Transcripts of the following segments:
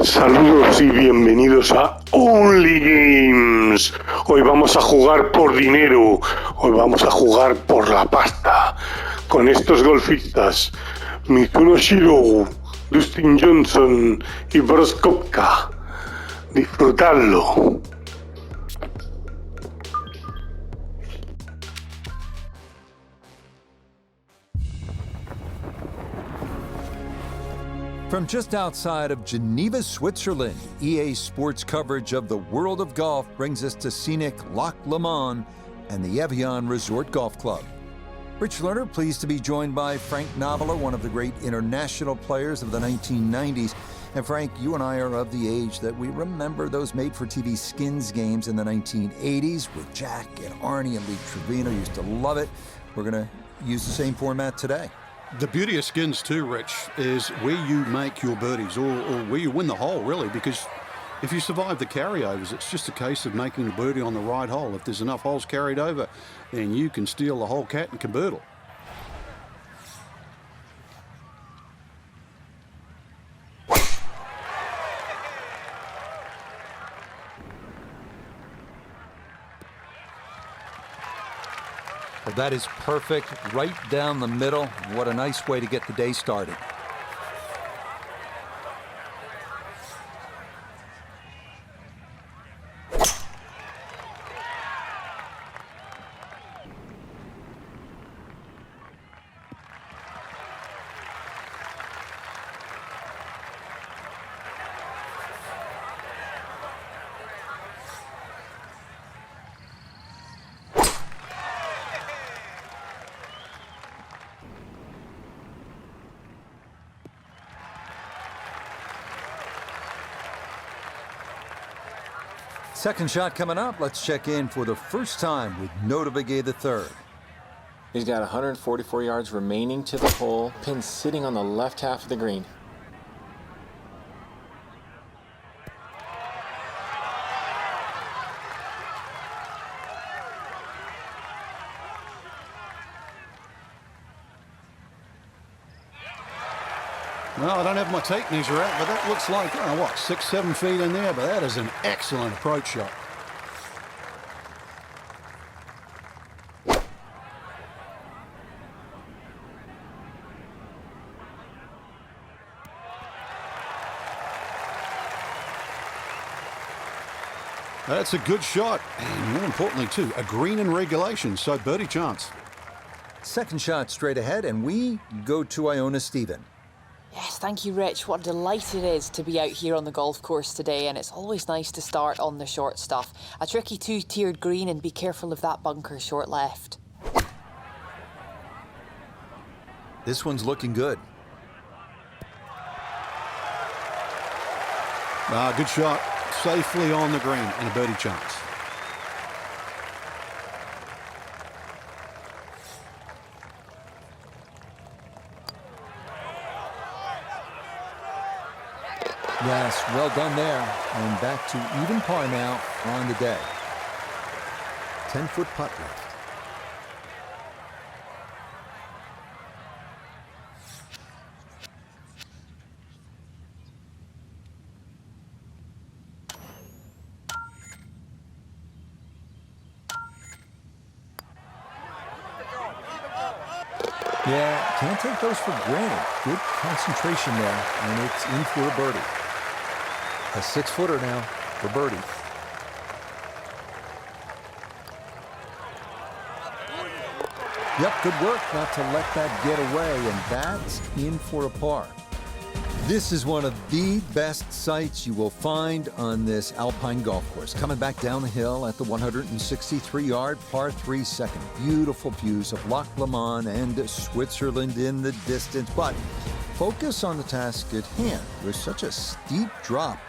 Saludos y bienvenidos a Only Games. Hoy vamos a jugar por dinero, hoy vamos a jugar por la pasta con estos golfistas: Mizuno Shirow, Dustin Jhonson y Koepka. Disfrutadlo. From just outside of Geneva, Switzerland, EA Sports coverage of the world of golf brings us to scenic Lac Le Mans and the Evian Resort Golf Club. Rich Lerner, pleased to be joined by Frank Novola, one of the great international players of the 1990s. And Frank, you and I are of the age that we remember those made-for-TV skins games in the 1980s with Jack and Arnie and Lee Trevino. Used to love it. We're going to use the same format today. The beauty of skins too, Rich, is where you make your birdies or where you win the hole, really, because if you survive the carryovers, it's just a case of making the birdie on the right hole. If there's enough holes carried over, then you can steal the whole cat and caboodle. Well, that is perfect, right down the middle. What a nice way to get the day started. Second shot coming up. Let's check in for the first time with Notobegay III. He's got 144 yards remaining to the hole. Pin sitting on the left half of the green. Well, I don't have my tape measure out, but that looks like, 6-7 feet in there, but that is an excellent approach shot. That's a good shot, and more importantly, too, a green in regulation, so birdie chance. Second shot straight ahead, and we go to Iona Stephen. Yes, thank you, Rich. What a delight it is to be out here on the golf course today, and it's always nice to start on the short stuff. A tricky two-tiered green, and be careful of that bunker short left. This one's looking good. Good shot. Safely on the green and a birdie chance. Yes, well done there. And back to even par now on the day. 10-foot putt left. Yeah, can't take those for granted. Good concentration there, and it's in for a birdie. A 6-footer now for birdie. Yep, good work not to let that get away, and that's in for a par. This is one of the best sights you will find on this Alpine golf course. Coming back down the hill at the 163-yard par 3 second. Beautiful views of Lac Le Mans and Switzerland in the distance. But focus on the task at hand. With such a steep drop,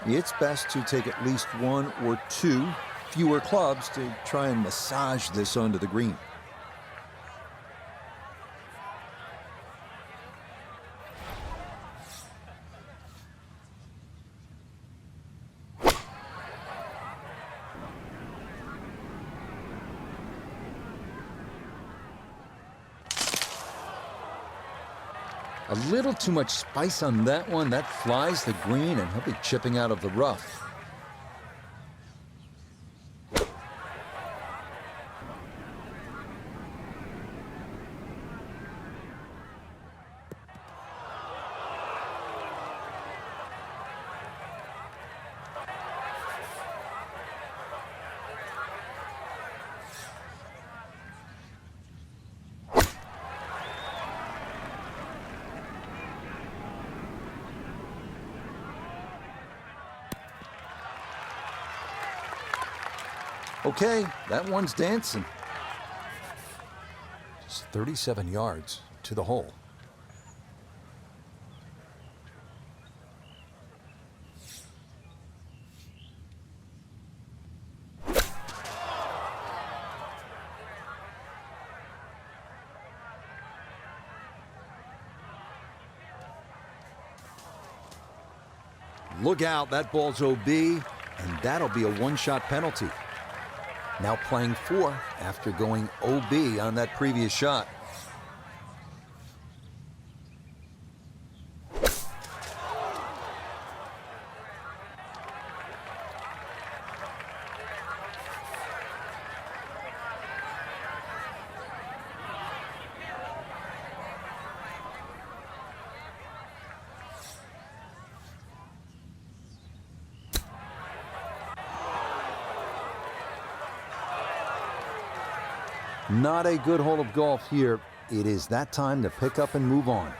it's best to take at least one or two fewer clubs to try and massage this onto the green. A little too much spice on that one. That flies the green, and he'll be chipping out of the rough. Okay, that one's dancing. Just 37 yards to the hole. Look out, that ball's OB, and that'll be a one-shot penalty. Now playing 4 after going OB on that previous shot. Not a good hole of golf here. It is that time to pick up and move on.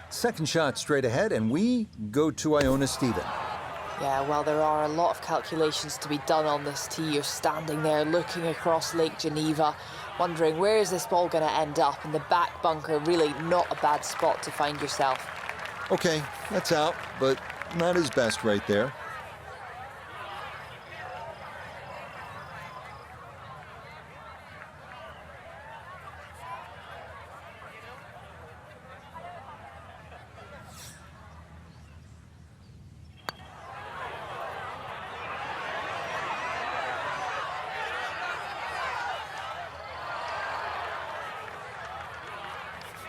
Second shot straight ahead, and we go to Iona Stephen. Yeah, well, there are a lot of calculations to be done on this tee. You're standing there looking across Lake Geneva, wondering where is this ball going to end up, and the back bunker, really not a bad spot to find yourself. Okay, that's out, but not his best right there.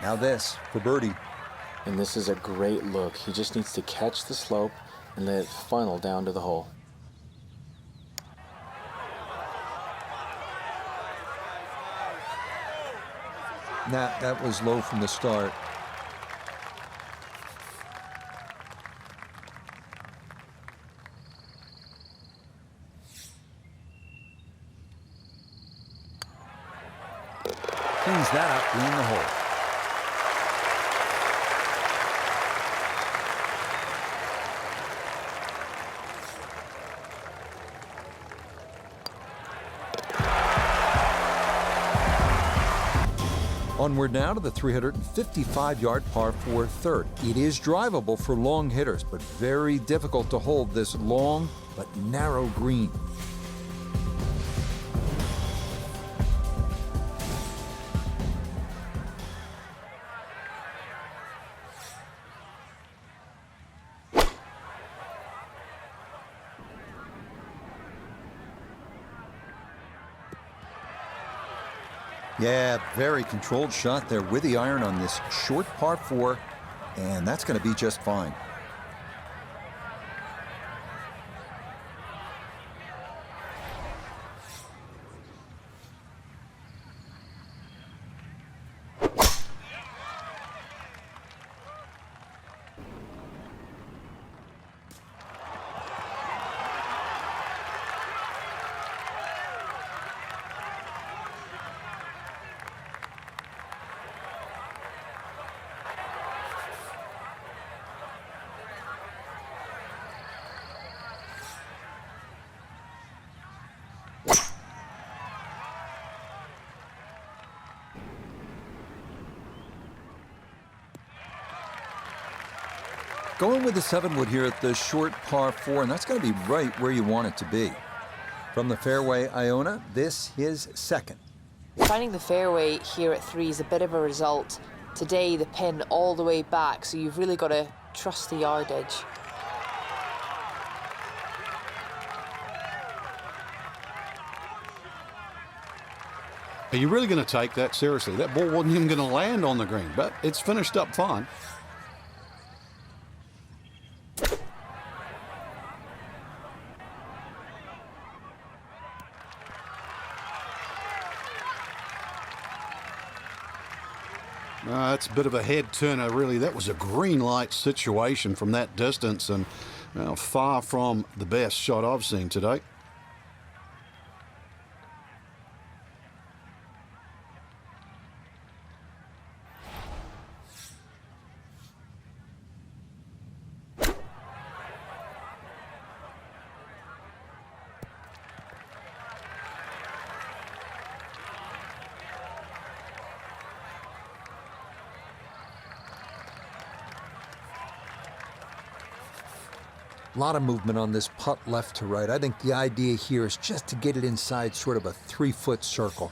Now this for birdie. And this is a great look. He just needs to catch the slope and let it funnel down to the hole. Nah, that was low from the start. Cleans that up, in the hole. Onward now to the 355-yard par 4 third. It is drivable for long hitters, but very difficult to hold this long but narrow green. Yeah, very controlled shot there with the iron on this short par 4, and that's going to be just fine. Going with the 7-wood here at the short par 4, and that's going to be right where you want it to be. From the fairway, Iona, this is second. Finding the fairway here at 3 is a bit of a result. Today, the pin all the way back, so you've really got to trust the yardage. Are you really going to take that seriously? That ball wasn't even going to land on the green, but it's finished up fine. That's a bit of a head turner, really. That was a green light situation from that distance, and far from the best shot I've seen today. A lot of movement on this putt left to right. I think the idea here is just to get it inside sort of a 3-foot circle.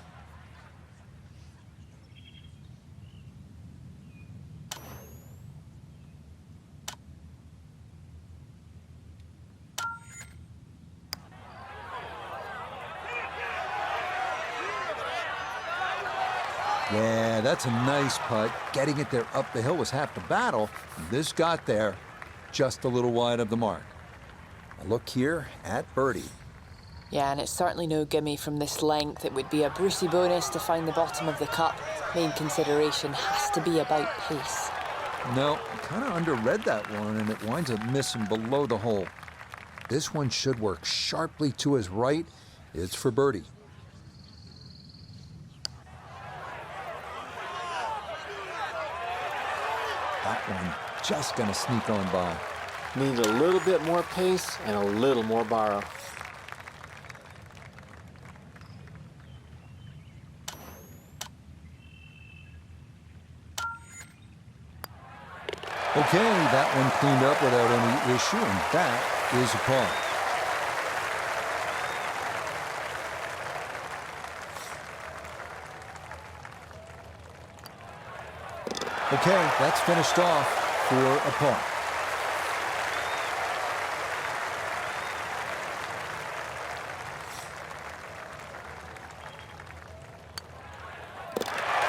Yeah, that's a nice putt. Getting it there up the hill was half the battle. This got there just a little wide of the mark. A look here at birdie. Yeah, and it's certainly no gimme from this length. It would be a Brucey bonus to find the bottom of the cup. Main consideration has to be about pace. No, kind of underread that one, and it winds up missing below the hole. This one should work sharply to his right. It's for birdie. That one just gonna sneak on by. Need a little bit more pace and a little more borrow. Okay, that one cleaned up without any issue, and that is a par. Okay, that's finished off for a par.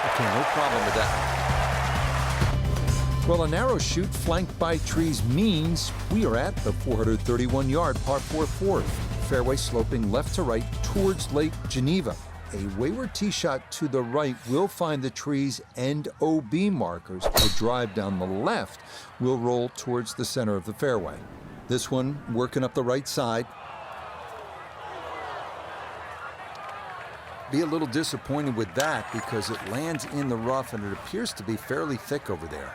Okay, no problem with that. Well, a narrow shoot flanked by trees means we are at the 431-yard par 4 fourth. Fairway sloping left to right towards Lake Geneva. A wayward tee shot to the right will find the trees and OB markers. A drive down the left will roll towards the center of the fairway. This one working up the right side. Be a little disappointed with that because it lands in the rough and it appears to be fairly thick over there.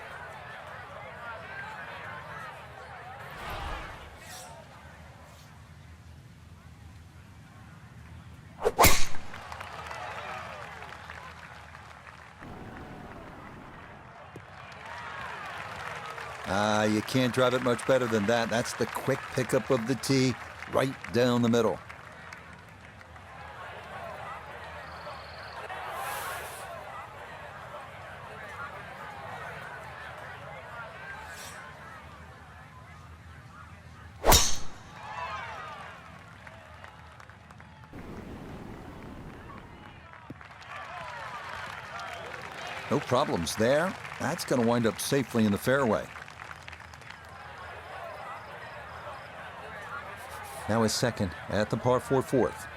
You can't drive it much better than that. That's the quick pickup of the tee right down the middle. No problems there. That's going to wind up safely in the fairway. Now his second at the par 4 fourth.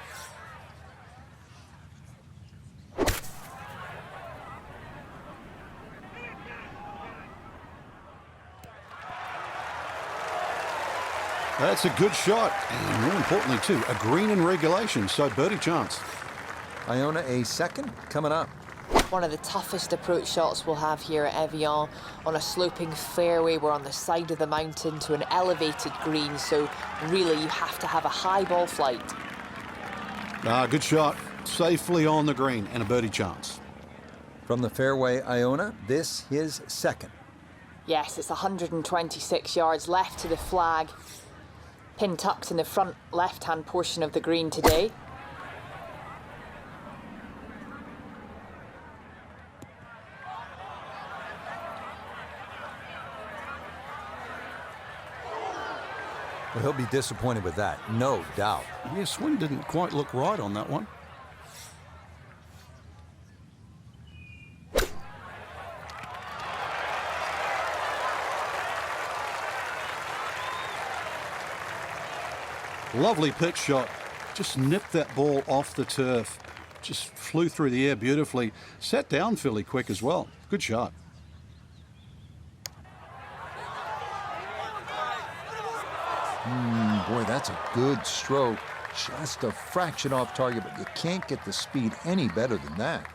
That's a good shot, and more importantly too, a green in regulation, so birdie chance. Iona a second coming up. One of the toughest approach shots we'll have here at Evian. On a sloping fairway, we're on the side of the mountain to an elevated green, so really you have to have a high ball flight. Good shot. Safely on the green and a birdie chance. From the fairway, Iona, this is second. Yes, it's 126 yards left to the flag. Pin tucked in the front left-hand portion of the green today. Well, he'll be disappointed with that, no doubt. Yeah, swing didn't quite look right on that one. Lovely pitch shot. Just nipped that ball off the turf. Just flew through the air beautifully. Sat down fairly quick as well. Good shot. Boy, that's a good stroke. Just a fraction off target, but you can't get the speed any better than that.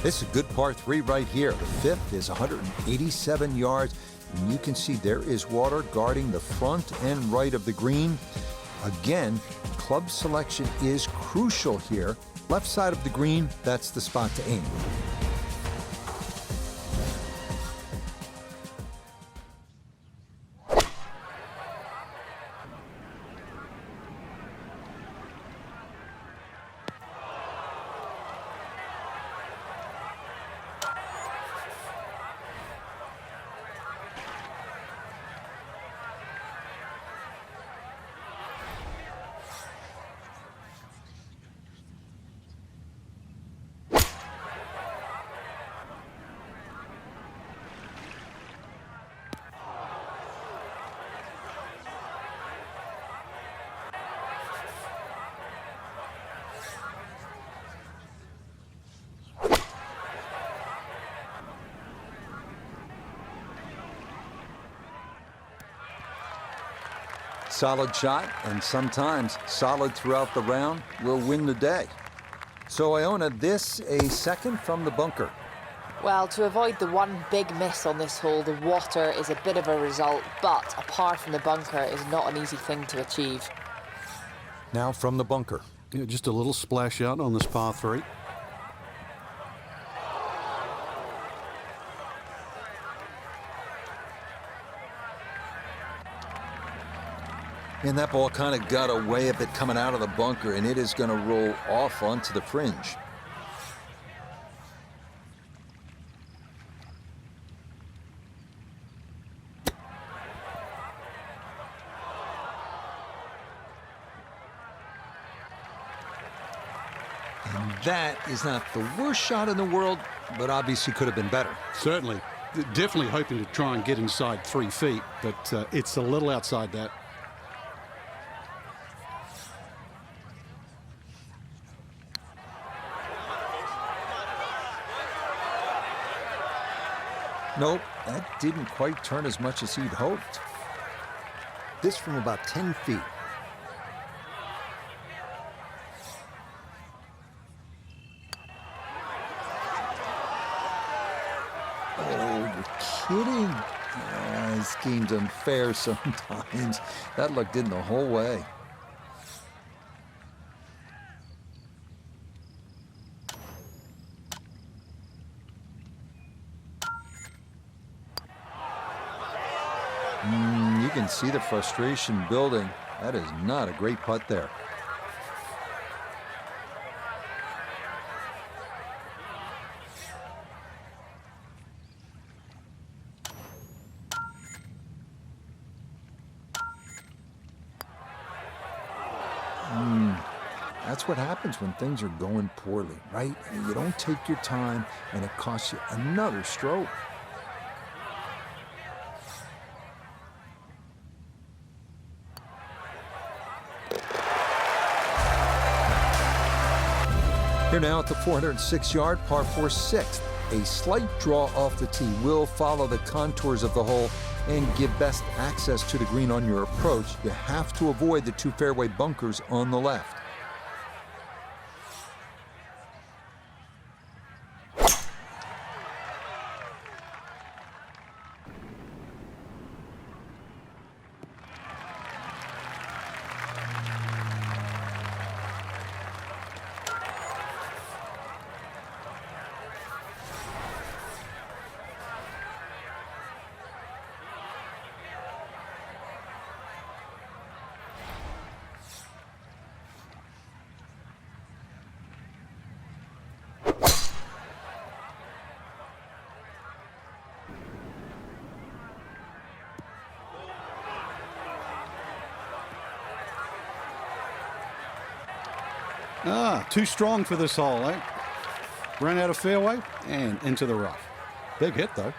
This is a good par 3 right here. The fifth is 187 yards, and you can see there is water guarding the front and right of the green. Again, club selection is crucial here. Left side of the green, that's the spot to aim. Solid shot, and sometimes solid throughout the round, will win the day. So Iona, this a second from the bunker. Well, to avoid the one big miss on this hole, the water is a bit of a result, but a par from the bunker is not an easy thing to achieve. Now from the bunker. Yeah, just a little splash out on this par 3. And that ball kind of got away of it coming out of the bunker, and it is going to roll off onto the fringe. And that is not the worst shot in the world, but obviously could have been better. Certainly. Definitely hoping to try and get inside 3 feet, but it's a little outside that. Nope, that didn't quite turn as much as he'd hoped. This from about 10 feet. Oh, you're kidding. This game's unfair sometimes. That luck didn't the whole way. You can see the frustration building. That is not a great putt there. That's what happens when things are going poorly, right? You don't take your time, and it costs you another stroke. Here now at the 406-yard par 4 sixth. A slight draw off the tee will follow the contours of the hole and give best access to the green on your approach. You have to avoid the 2 fairway bunkers on the left. Too strong for this hole, eh? Ran out of fairway and into the rough. Big hit, though.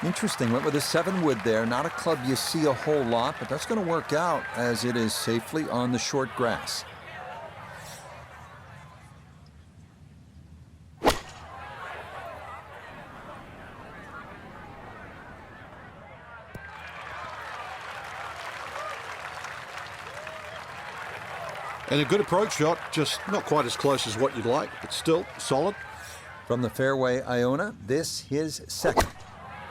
Interesting, went with a 7-wood there. Not a club you see a whole lot, but that's going to work out as it is safely on the short grass. And a good approach shot, just not quite as close as what you'd like, but still solid. From the fairway, Iona, this his second.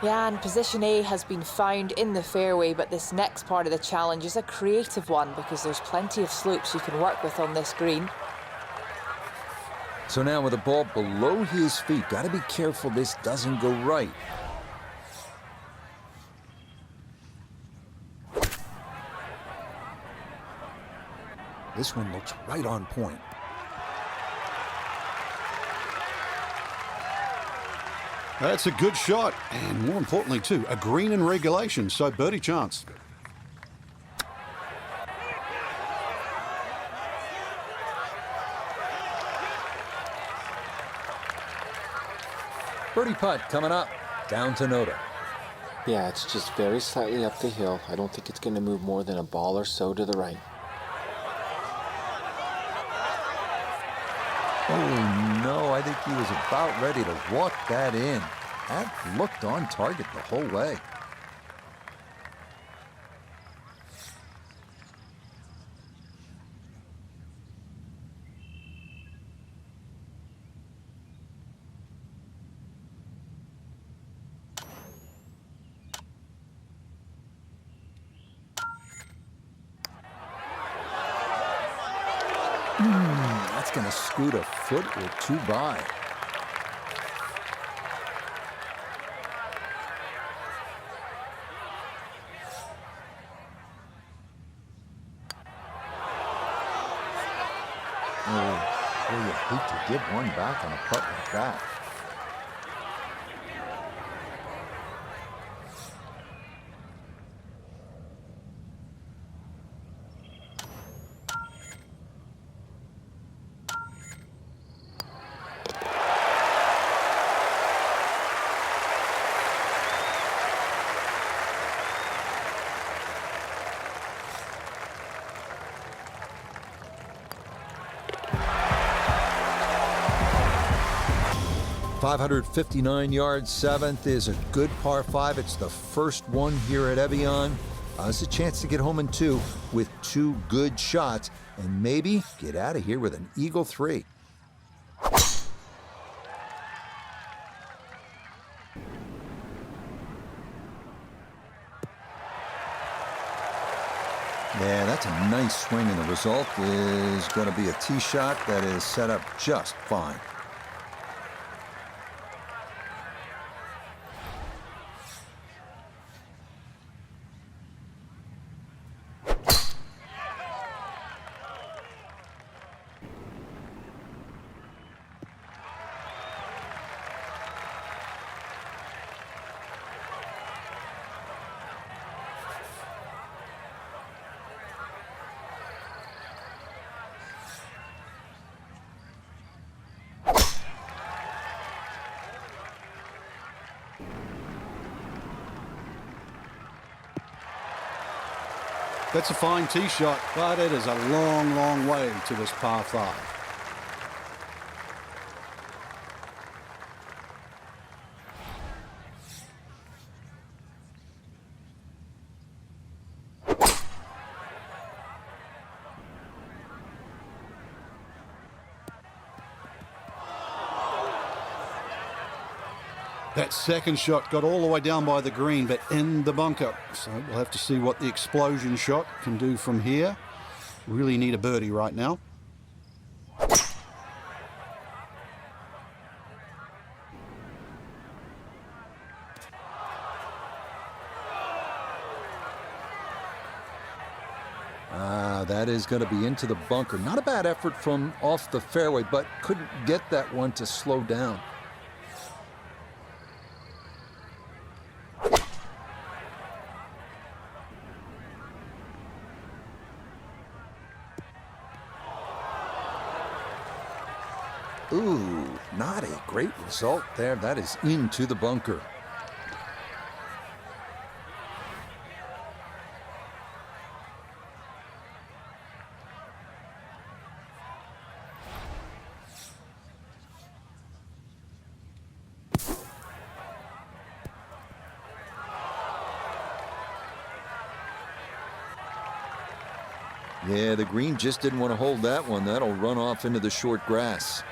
Yeah, and position A has been found in the fairway, but this next part of the challenge is a creative one because there's plenty of slopes you can work with on this green. So now with the ball below his feet, got to be careful this doesn't go right. This one looks right on point. That's a good shot, and more importantly too, a green in regulation, so birdie chance. Birdie putt coming up, down to Noda. Yeah, it's just very slightly up the hill. I don't think it's going to move more than a ball or so to the right. Oh no, I think he was about ready to walk that in. That looked on target the whole way. That's going to scoot a foot or two by. Oh, boy, you hate to give one back on a putt like that. .559 yards, seventh is a good par 5. It's the first one here at Evian. It's a chance to get home in 2 with 2 good shots and maybe get out of here with an eagle 3. Yeah, that's a nice swing, and the result is going to be a tee shot that is set up just fine. That's a fine tee shot, but it is a long, long way to this par 5. That second shot got all the way down by the green, but in the bunker. So we'll have to see what the explosion shot can do from here. Really need a birdie right now. that is going to be into the bunker. Not a bad effort from off the fairway, but couldn't get that one to slow down. Ooh, not a great result there. That is into the bunker. Yeah, the green just didn't want to hold that one. That'll run off into the short grass.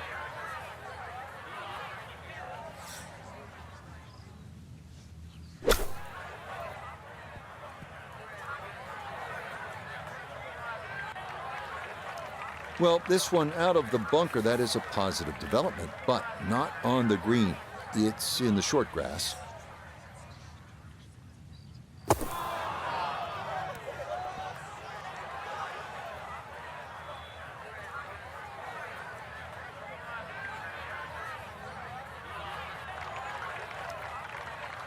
Well, this one out of the bunker, that is a positive development, but not on the green. It's in the short grass.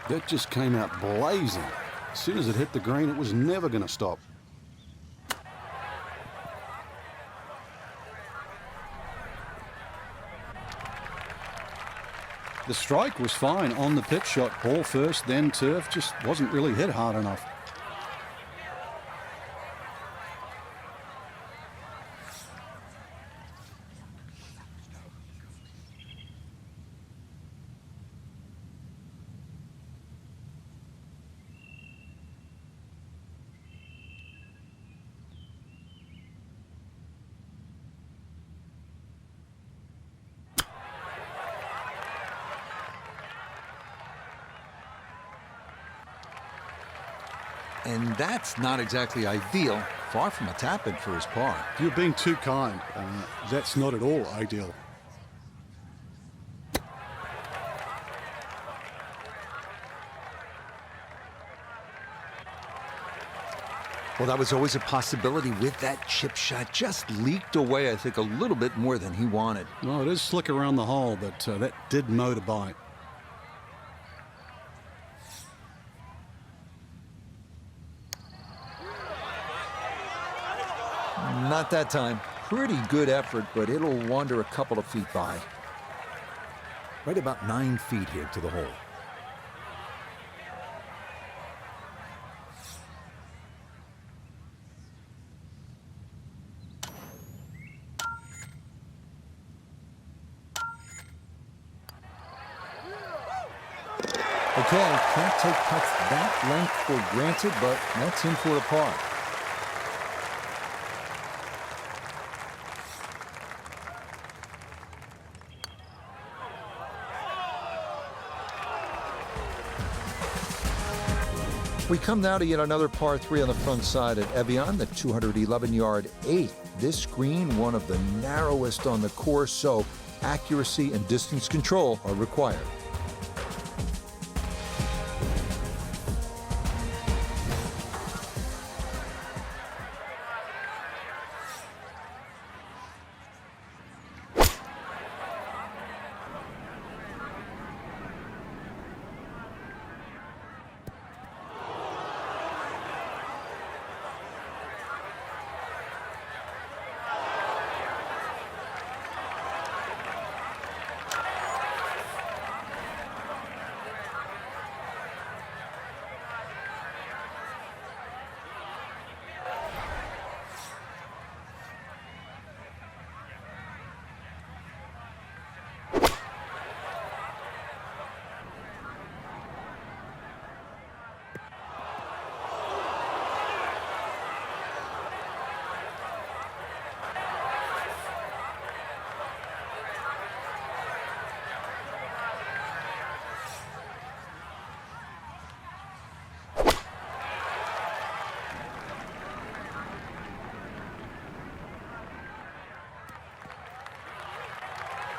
That just came out blazing. As soon as it hit the green, it was never going to stop. The strike was fine on the pitch shot. Ball first, then turf. Just wasn't really hit hard enough. And that's not exactly ideal. Far from a tap-in for his par. You're being too kind. That's not at all ideal. Well, that was always a possibility with that chip shot. Just leaked away, I think, a little bit more than he wanted. Well, it is slick around the hole, but that did motorbite. Not that time. Pretty good effort, but it'll wander a couple of feet by. Right about 9 feet here to the hole. Okay, can't take putts that length for granted, but that's in for a par. We come now to yet another par 3 on the front side at Evian, the 211-yard 8th. This green, one of the narrowest on the course, so accuracy and distance control are required.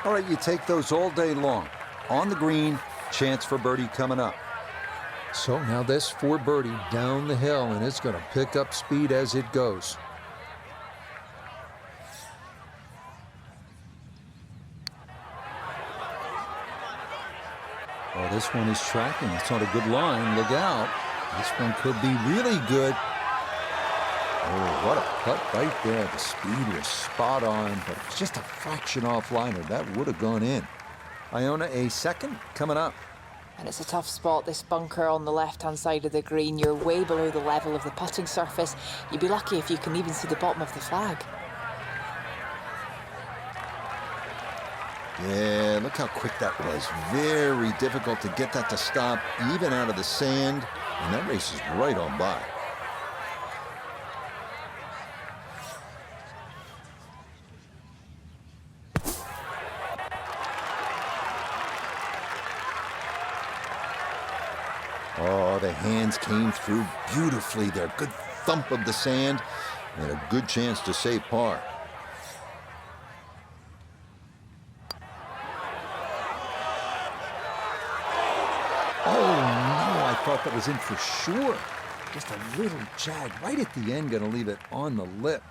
All right, you take those all day long. On the green, chance for birdie coming up. So now this for birdie down the hill, and it's going to pick up speed as it goes. this one is tracking. It's on a good line. Look out. This one could be really good. Oh, what a putt right there. The speed was spot on, but it's just a fraction offliner. That would have gone in. Iona, a second coming up. And it's a tough spot, this bunker on the left-hand side of the green. You're way below the level of the putting surface. You'd be lucky if you can even see the bottom of the flag. Yeah, look how quick that was. Very difficult to get that to stop, even out of the sand. And that race is right on by. Oh, the hands came through beautifully there. Good thump of the sand and a good chance to save par. Oh, no, I thought that was in for sure. Just a little jag right at the end, gonna leave it on the lip.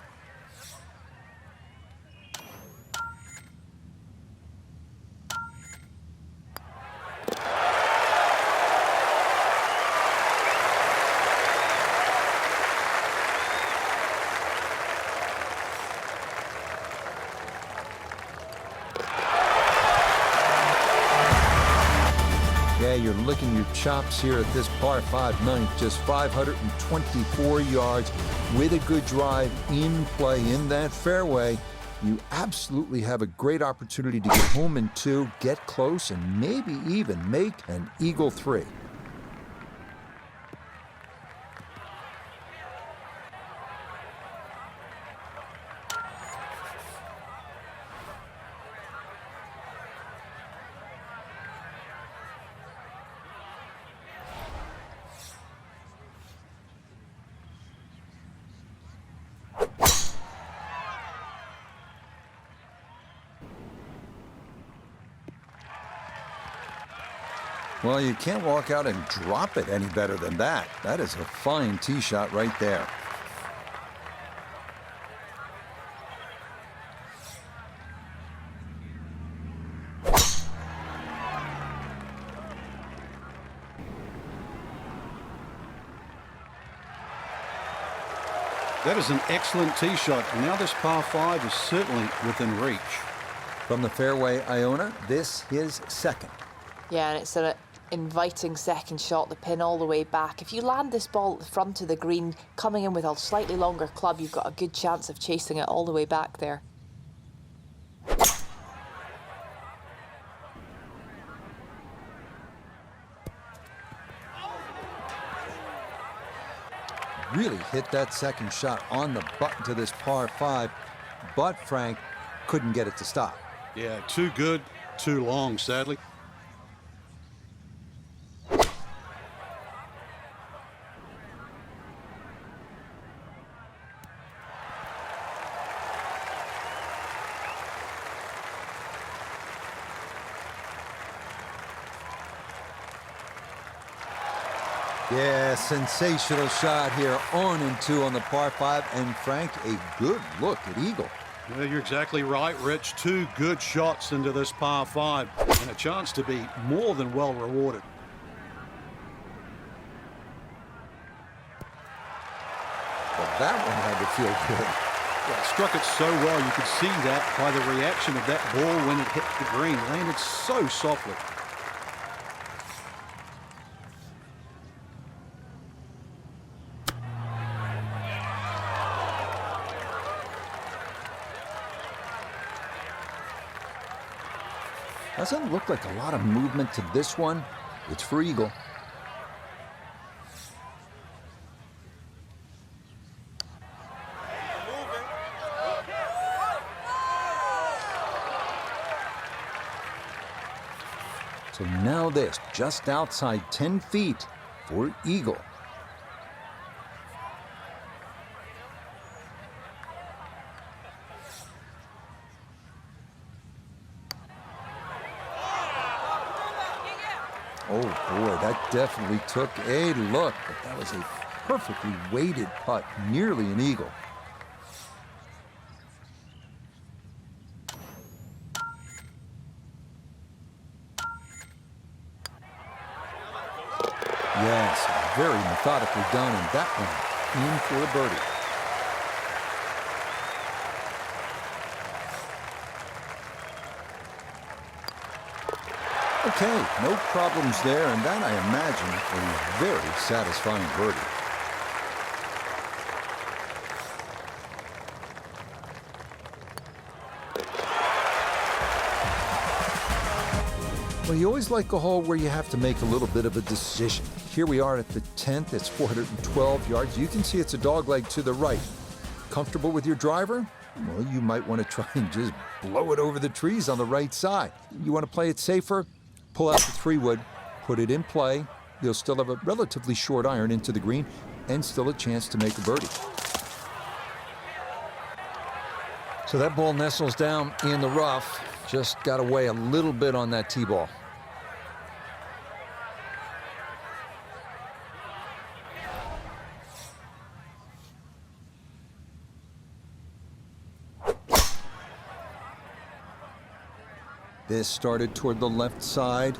Yeah, you're licking your chops here at this par 5 ninth, just 524 yards with a good drive in play in that fairway. You absolutely have a great opportunity to get home in 2, get close, and maybe even make an eagle 3. Well, you can't walk out and drop it any better than that. That is a fine tee shot right there. That is an excellent tee shot. Now this par 5 is certainly within reach. From the fairway, Iona, this is second. Yeah, and it's an inviting second shot, the pin all the way back. If you land this ball at the front of the green, coming in with a slightly longer club, you've got a good chance of chasing it all the way back there. Really hit that second shot on the button to this par 5, but Frank couldn't get it to stop. Yeah, too good, too long, sadly. Yeah, sensational shot here on and 2 on the par 5, and Frank, a good look at eagle. Well, you're exactly right, Rich. 2 good shots into this par 5 and a chance to be more than well rewarded. But that one had to feel good. Well, struck it so well, you could see that by the reaction of that ball when it hit the green. Landed so softly. Doesn't look like a lot of movement to this one. It's for eagle. So now this, just outside 10 feet for eagle. Oh boy, that definitely took a look, but that was a perfectly weighted putt, nearly an eagle. Yes, very methodically done, and that one in for a birdie. Okay, no problems there, and that, I imagine, a very satisfying birdie. Well, you always like a hole where you have to make a little bit of a decision. Here we are at the 10th. It's 412 yards. You can see it's a dogleg to the right. Comfortable with your driver? Well, you might want to try and just blow it over the trees on the right side. You want to play it safer? Pull out the 3-wood, put it in play. You'll still have a relatively short iron into the green and still a chance to make a birdie. So that ball nestles down in the rough. Just got to weigh a little bit on that tee ball. This started toward the left side.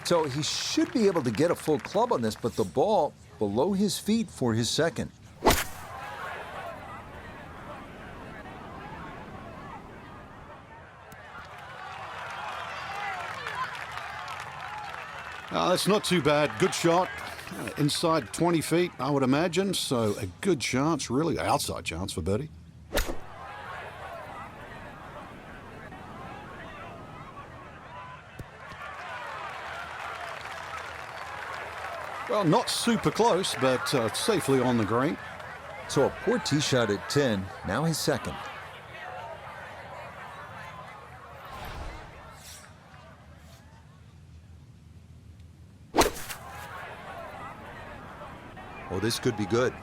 So he should be able to get a full club on this, but the ball below his feet for his second. That's not too bad. Good shot. Inside 20 feet, I would imagine. So a good chance, really, outside chance for birdie. Well, not super close, but safely on the green. So a poor tee shot at 10, now his second. Oh, this could be good.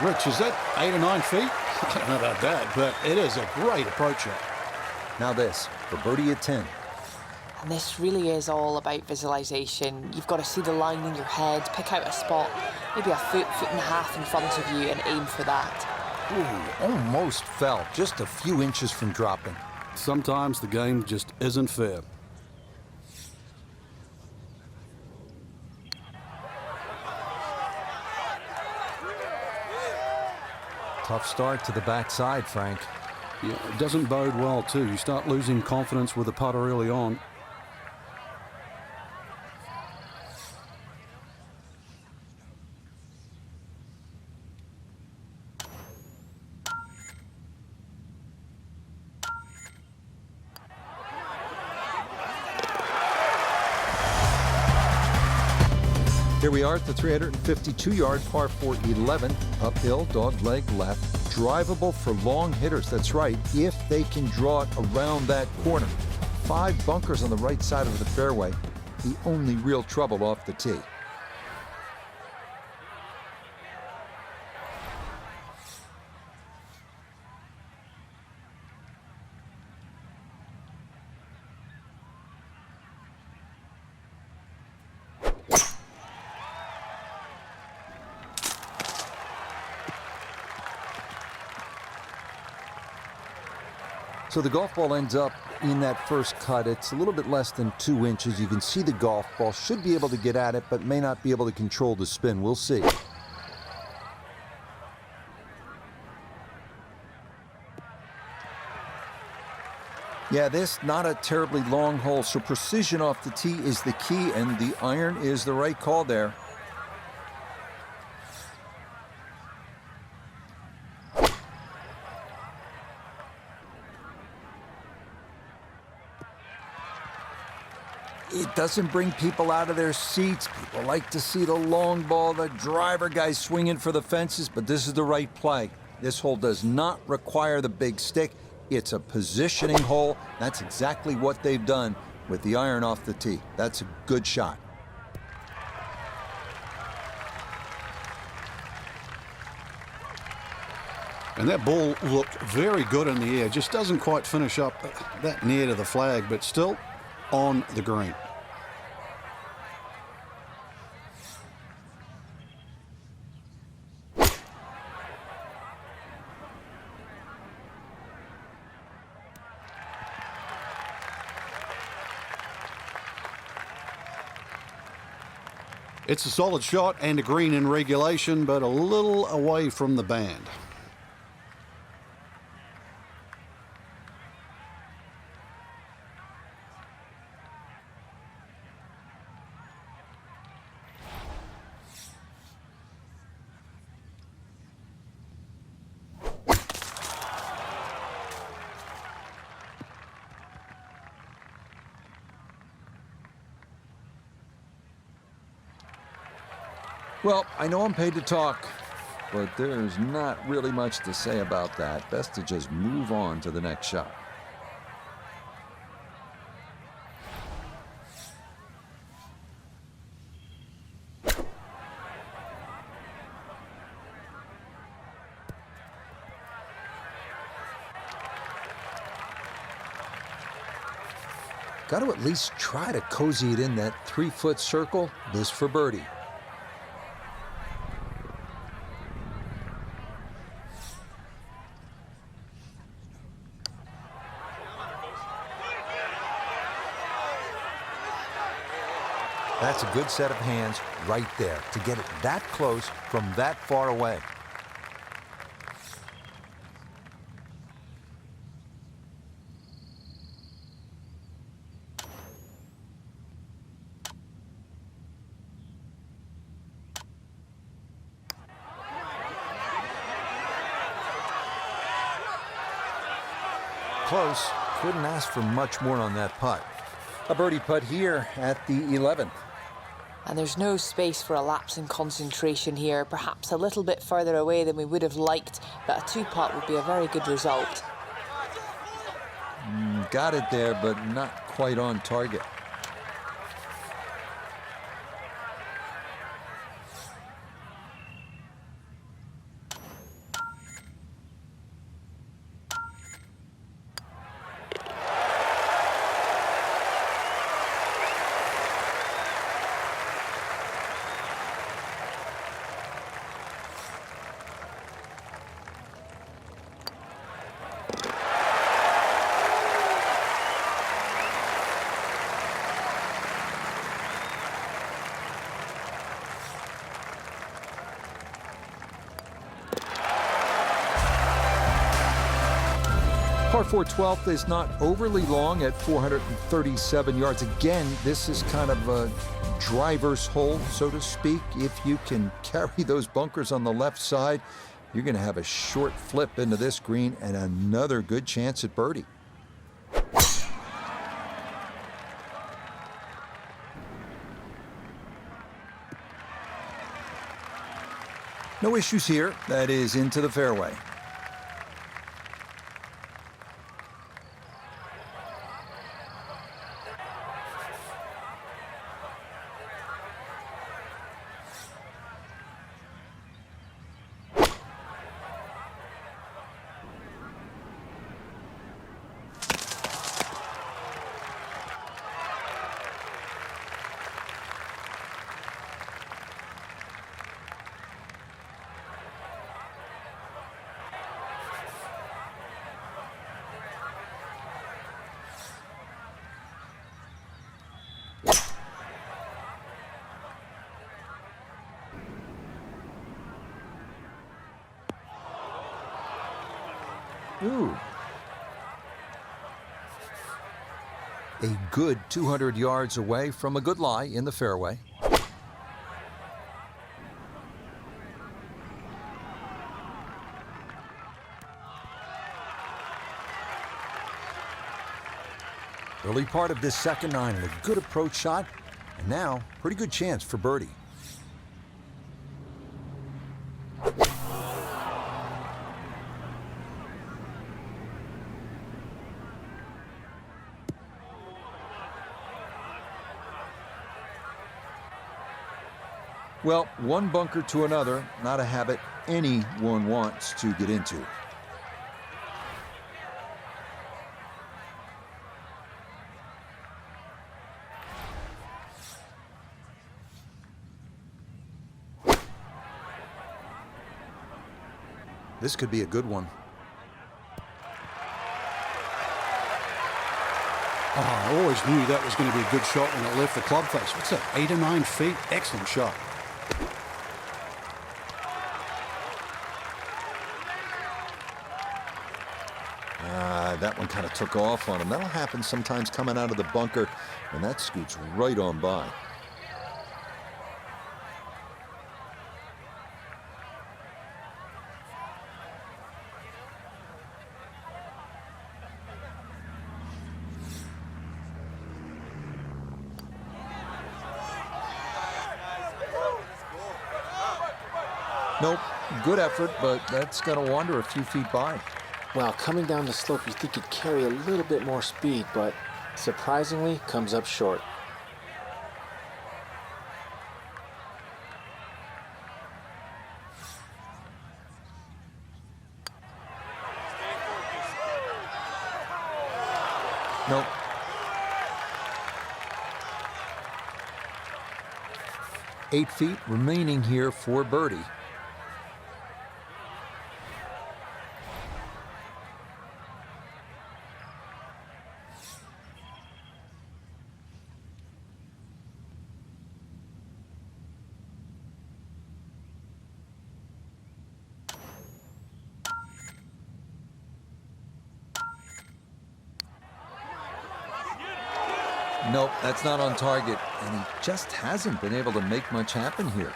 Rich, is that 8 or 9 feet? I don't know about that, but it is a great approach shot. Now this, for birdie at 10. And this really is all about visualization. You've got to see the line in your head, pick out a spot, maybe a foot, foot and a half in front of you, and aim for that. Ooh, almost fell, just a few inches from dropping. Sometimes the game just isn't fair. Tough start to the backside, Frank. Yeah, it doesn't bode well, too. You start losing confidence with the putter early on. Here we are at the 352-yard par 4 11, uphill, dog leg left, drivable for long hitters. That's right, if they can draw it around that corner. 5 bunkers on the right side of the fairway, the only real trouble off the tee. So the golf ball ends up in that first cut. It's a little bit less than 2 inches. You can see the golf ball. Should be able to get at it, but may not be able to control the spin. We'll see. Yeah, this not a terribly long hole, so precision off the tee is the key, and the iron is the right call there. It doesn't bring people out of their seats. People like to see the long ball, the driver guys swinging for the fences, but this is the right play. This hole does not require the big stick. It's a positioning hole. That's exactly what they've done with the iron off the tee. That's a good shot. And that ball looked very good in the air. Just doesn't quite finish up that near to the flag, but still on the green. It's a solid shot and a green in regulation, but a little away from the band. Well, I know I'm paid to talk, but there's not really much to say about that. Best to just move on to the next shot. Got to at least try to cozy it in that 3-foot circle. This for birdie. That's a good set of hands right there to get it that close from that far away. Close. Couldn't ask for much more on that putt. A birdie putt here at the 11th. And there's no space for a lapse in concentration here, perhaps a little bit further away than we would have liked, but a 2-putt would be a very good result. Got it there, but not quite on target. Par 4 12th is not overly long at 437 yards. Again, this is kind of a driver's hole, so to speak. If you can carry those bunkers on the left side, you're going to have a short flip into this green and another good chance at birdie. No issues here. That is into the fairway. Ooh. A good 200 yards away from a good lie in the fairway. Early part of this second nine, and a good approach shot, and now pretty good chance for birdie. Well, one bunker to another, not a habit anyone wants to get into. This could be a good one. Oh, I always knew that was going to be a good shot when it left the club face. What's that, 8 or 9 feet? Excellent shot. That one kind of took off on him. That'll happen sometimes coming out of the bunker, and that scoots right on by. Nope, good effort, but that's going to wander a few feet by. Well, coming down the slope, you think you'd carry a little bit more speed, but surprisingly comes up short. Nope. Eight feet remaining here for birdie. Nope, that's not on target, and he just hasn't been able to make much happen here.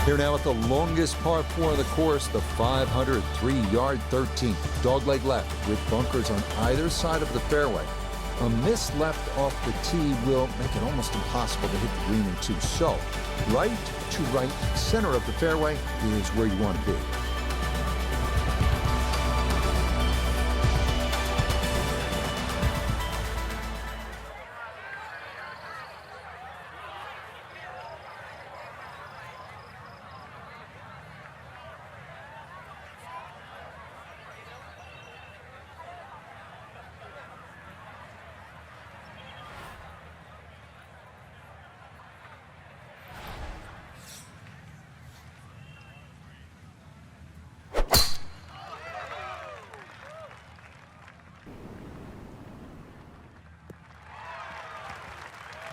Here now at the longest par 4 of the course, the 503-yard 13th. Dogleg left with bunkers on either side of the fairway. A miss left off the tee will make it almost impossible to hit the green in two. So, right to right, center of the fairway is where you want to be.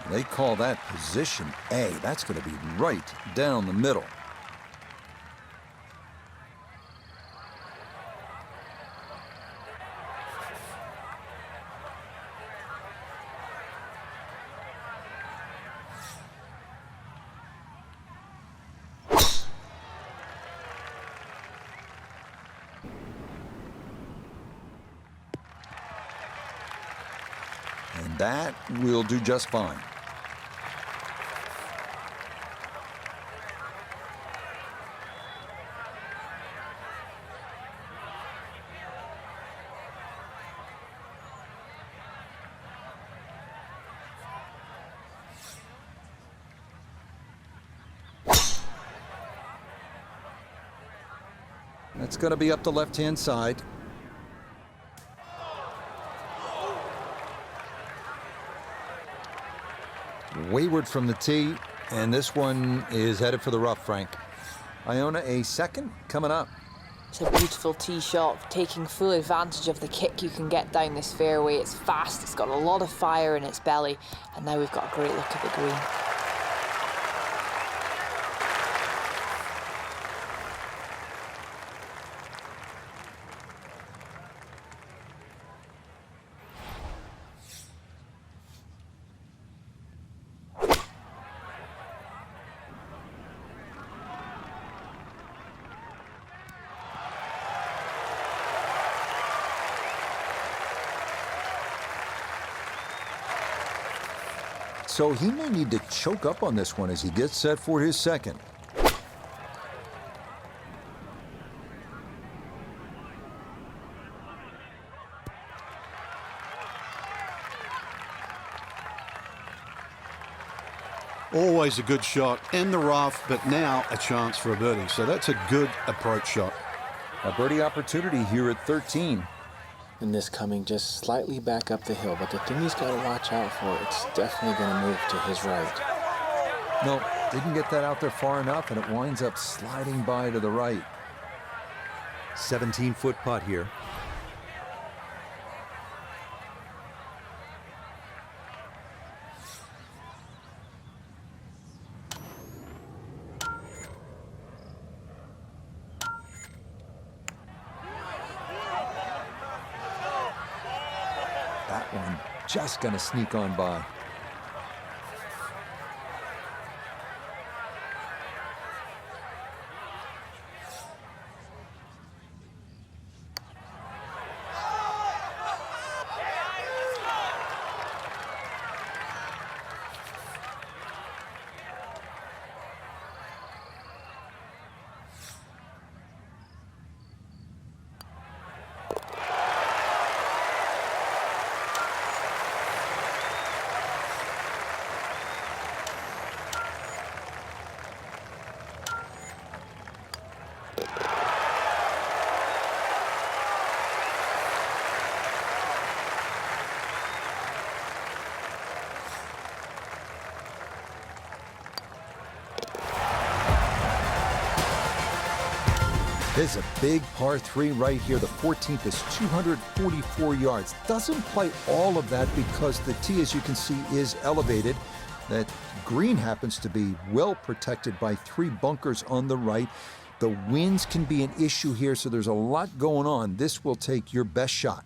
They call that position A. That's going to be right down the middle. And that will do just fine. That's going to be up the left-hand side. Wayward from the tee, and this one is headed for the rough, Frank. Iona, a second coming up. It's a beautiful tee shot, taking full advantage of the kick you can get down this fairway. It's fast, it's got a lot of fire in its belly, and now we've got a great look at the green. so he may need to choke up on this one as he gets set for his second. Always a good shot in the rough, but now a chance for a birdie. So that's a good approach shot. A birdie opportunity here at 13. And this coming just slightly back up the hill, but the thing he's got to watch out for, it's definitely going to move to his right. No, didn't get that out there far enough, and it winds up sliding by to the right. 17-foot putt here. That one just gonna sneak on by. This is a big par 3 right here. The 14th is 244 yards. Doesn't play all of that because the tee, as you can see, is elevated. That green happens to be well protected by 3 bunkers on the right. The winds can be an issue here, so there's a lot going on. This will take your best shot.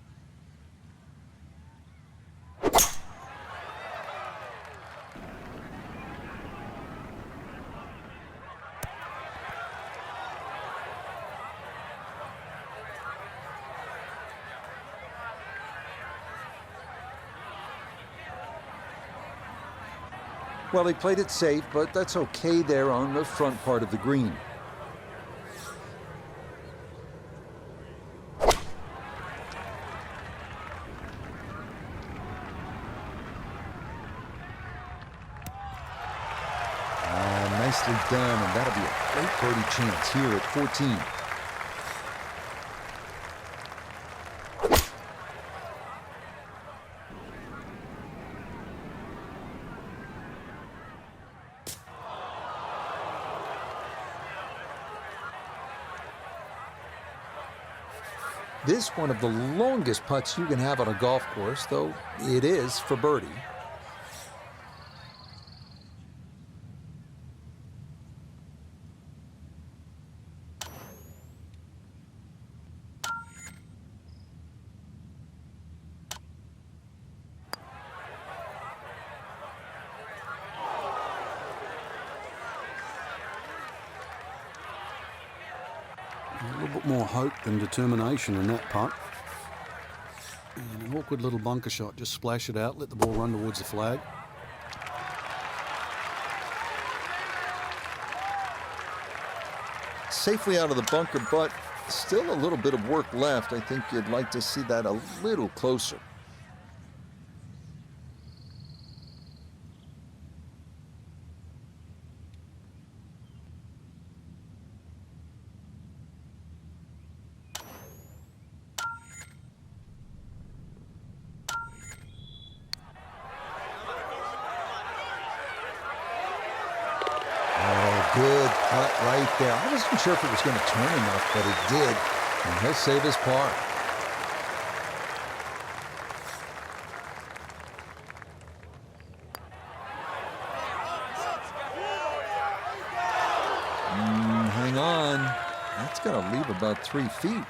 Well, he played it safe, but that's okay there on the front part of the green. Nicely done, and that'll be a great birdie chance here at 14. This one of the longest putts you can have on a golf course, though it is for birdie. A little bit more hope than determination in that putt. And an awkward little bunker shot. Just splash it out, let the ball run towards the flag. Safely out of the bunker, but still a little bit of work left. I think you'd like to see that a little closer. Good putt right there. I wasn't sure if it was going to turn enough, but it did. And he'll save his par. Hang on. That's going to leave about 3 feet.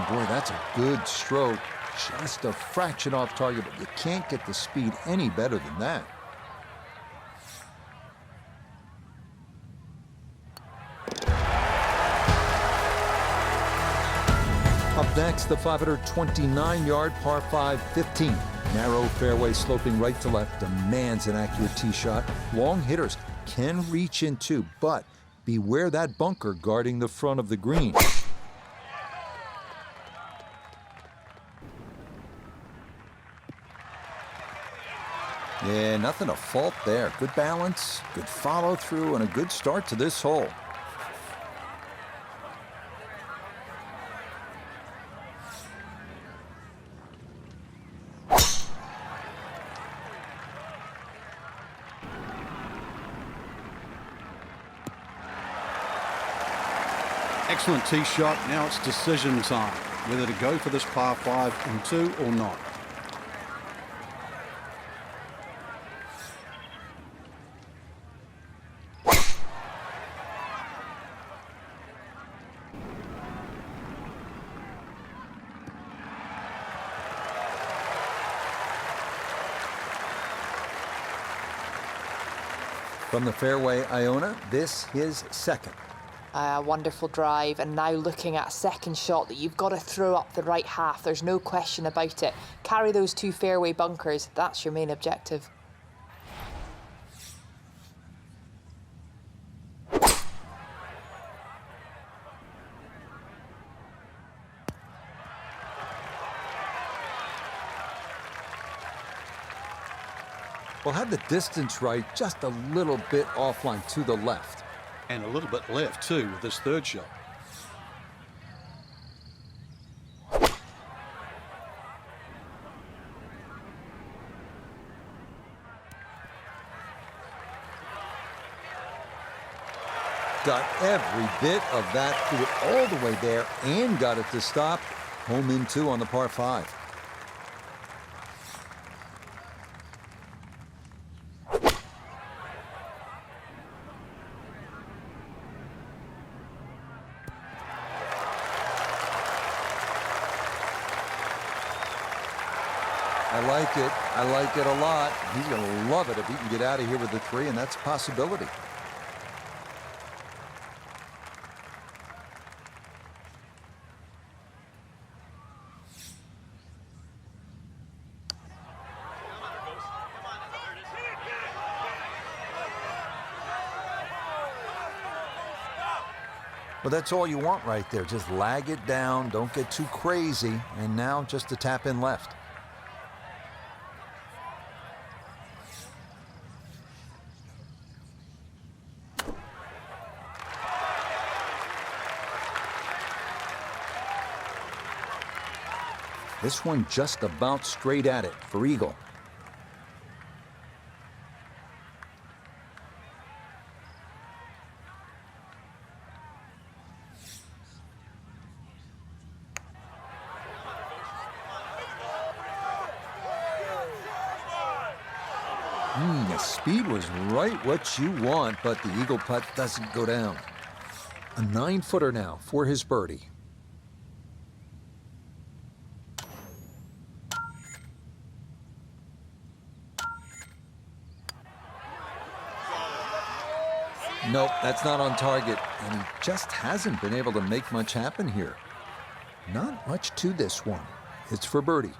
Boy, that's a good stroke. Just a fraction off target, but you can't get the speed any better than that. Up next, the 529-yard par 5 15. Narrow fairway sloping right to left demands an accurate tee shot. Long hitters can reach into, but beware that bunker guarding the front of the green. Yeah, nothing to fault there. Good balance, good follow through, and a good start to this hole. Excellent tee shot. Now it's decision time, whether to go for this par 5 in 2 or not. From the fairway, Iona, this his second. A wonderful drive, and now looking at a second shot that you've got to throw up the right half. There's no question about it. Carry those 2 fairway bunkers. That's your main objective. Well, had the distance right, just a little bit offline to the left. And a little bit left, too, with this third shot. Got every bit of that, threw it all the way there, and got it to stop. Home in 2 on the par 5. I like it a lot. He's going to love it if he can get out of here with the 3, and that's a possibility. Well, that's all you want right there. Just lag it down, don't get too crazy, and now just to tap in left. This one just about straight at it for eagle. The speed was right what you want, but the eagle putt doesn't go down. A 9-footer now for his birdie. Nope, that's not on target, and he just hasn't been able to make much happen here. Not much to this one. It's for birdie.